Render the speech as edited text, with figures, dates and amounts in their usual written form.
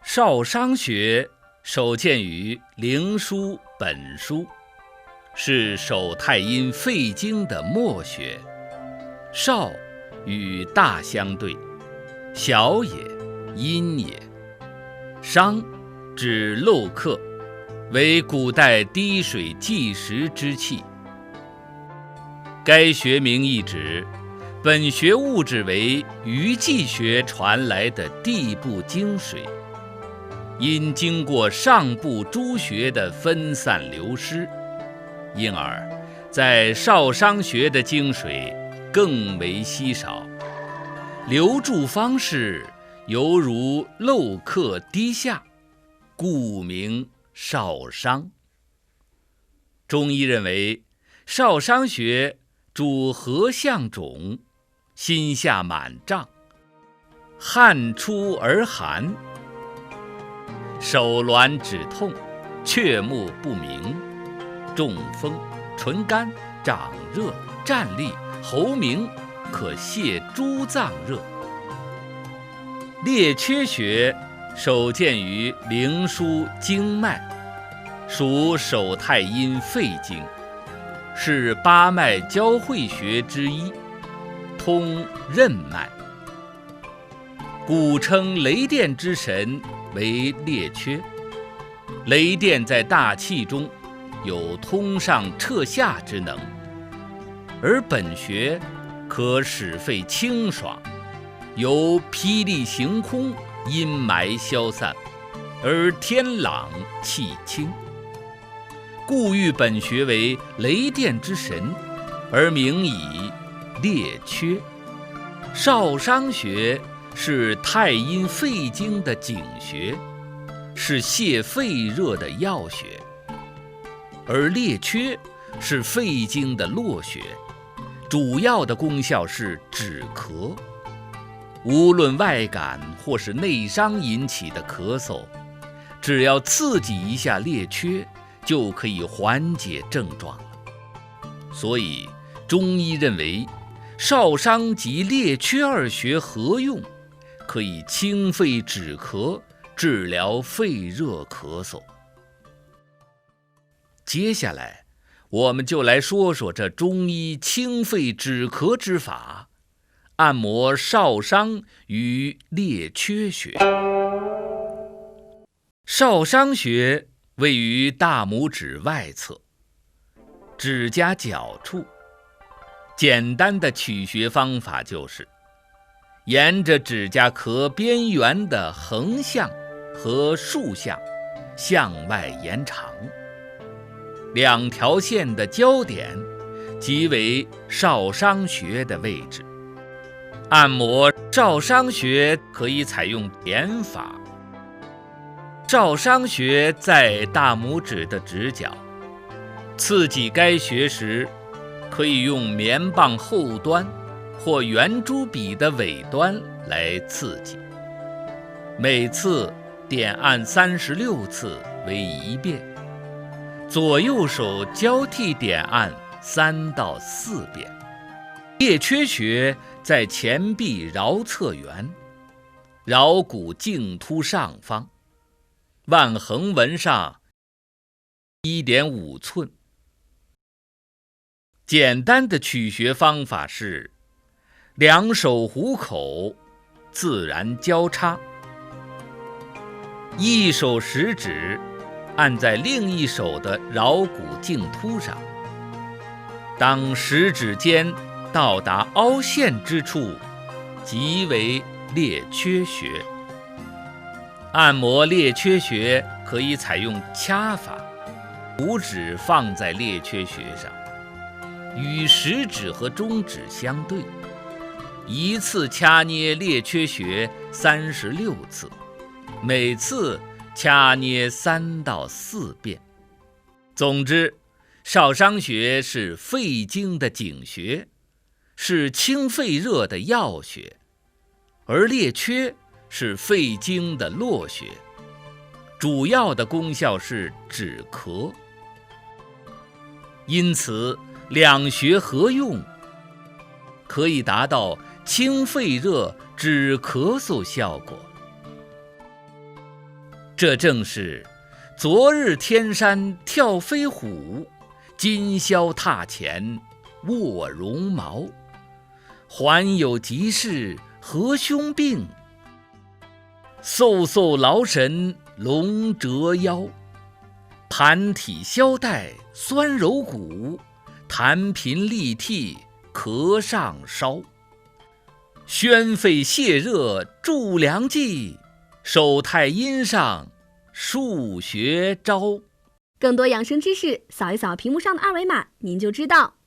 少商学首见于《灵枢·本书》，是守太阴肺经的末学。少与大相对，小也，阴也。商指漏客，为古代滴水计时之器。该学名意指本学物质为余纪学传来的地部经水，因经过上部诸学的分散流失，因而在少商学的经水更为稀少，流注方式犹如漏客滴下，故名少商。中医认为，少商学主合相肿，心下满胀，汗出而寒，手挛止痛，雀目不明，中风，唇干，长热，战栗，喉鸣，可泻诸脏热。列缺穴首见于《灵枢·经脉》，属手太阴肺经，是八脉交汇穴之一，通任脉。古称雷电之神为列缺，雷电在大气中有通上彻下之能，而本穴可使肺清爽，由霹雳行空，阴霾消散，而天朗气清，故誉本穴为雷电之神，而名以列缺。少商穴是太阴肺经的井穴，是泻肺热的要穴，而列缺是肺经的络穴，主要的功效是止咳。无论外感或是内伤引起的咳嗽，只要刺激一下列缺，就可以缓解症状了。所以中医认为，少商及列缺二穴合用，可以清肺止咳，治疗肺热咳嗽。接下来我们就来说说这中医清肺止咳之法，按摩少商与列缺穴。少商穴位于大拇指外侧，指甲角处。简单的取穴方法就是沿着指甲壳边缘的横向和竖向向外延长，两条线的交点即为少商穴的位置。按摩少商穴可以采用点法。少商穴在大拇指的指角，刺激该穴时，可以用棉棒后端或圆珠笔的尾端来刺激，每次点按36次为1遍，左右手交替点按3到4遍。列缺穴在前臂桡侧缘，桡骨茎突上方，腕横纹上 1.5 寸。简单的取穴方法是两手虎口自然交叉，一手食指按在另一手的桡骨茎突上，当食指尖到达凹陷之处，即为列缺穴。按摩列缺穴可以采用掐法，拇指放在列缺穴上，与食指和中指相对，一次掐捏列缺穴36次，每次掐捏3到4遍。总之，少商穴是肺经的井穴，是清肺热的要穴，而列缺是肺经的络穴。主要的功效是止咳。因此两穴合用，可以达到清肺热、止咳嗽效果。这正是昨日天山跳飞虎，今宵榻前卧绒毛。还有急事合胸病，嗖嗖劳神龙折腰。盘体消带酸柔骨，弹频利涕咳上烧。宣肺泻热助凉剂，手太阴上数学招。更多养生知识，扫一扫屏幕上的二维码，您就知道。